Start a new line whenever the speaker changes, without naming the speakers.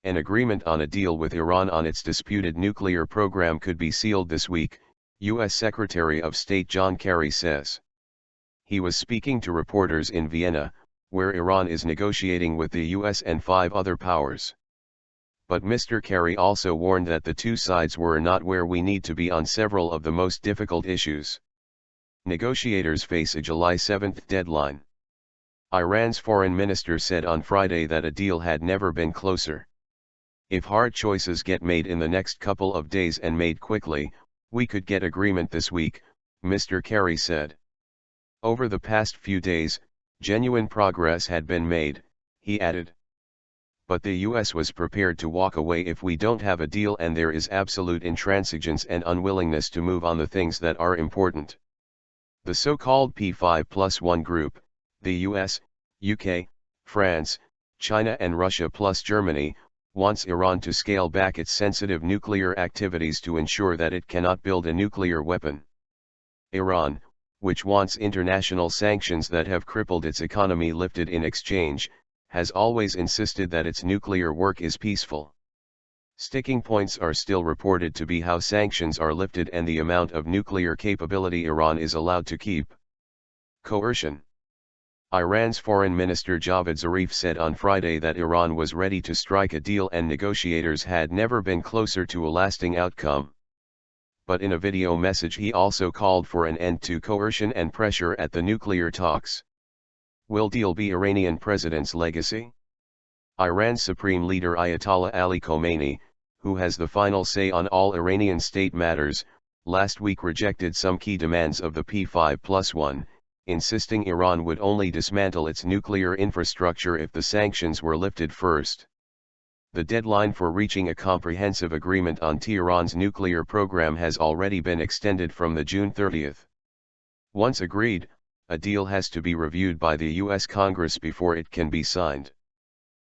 An agreement on a deal with Iran on its disputed nuclear program could be sealed this week, U.S. Secretary of State John Kerry says. He was speaking to reporters in Vienna, where Iran is negotiating with the U.S. and 5 other powers. But Mr. Kerry also warned that the two sides were not where we need to be on several of the most difficult issues. Negotiators face a July 7 deadline. Iran's foreign minister said on Friday that a deal had never been closer. If hard choices get made in the next couple of days and made quickly, we could get agreement this week, Mr. Kerry said. Over the past few days, genuine progress had been made, he added. But the US was prepared to walk away if we don't have a deal, and there is absolute intransigence and unwillingness to move on the things that are important. The so-called P5+1 group, the US, UK, France, China and Russia plus Germany, wants Iran to scale back its sensitive nuclear activities to ensure that it cannot build a nuclear weapon. Iran, which wants international sanctions that have crippled its economy lifted in exchange, has always insisted that its nuclear work is peaceful. Sticking points are still reported to be how sanctions are lifted and the amount of nuclear capability Iran is allowed to keep. Coercion. Iran's Foreign Minister Javad Zarif said on Friday that Iran was ready to strike a deal and negotiators had never been closer to a lasting outcome. But in a video message he also called for an end to coercion and pressure at the nuclear talks. Will deal be Iranian president's legacy? Iran's supreme leader Ayatollah Ali Khamenei, who has the final say on all Iranian state matters, last week rejected some key demands of the P5+1, insisting Iran would only dismantle its nuclear infrastructure if the sanctions were lifted first. The deadline for reaching a comprehensive agreement on Tehran's nuclear program has already been extended from the June 30. Once agreed, a deal has to be reviewed by the U.S. Congress before it can be signed.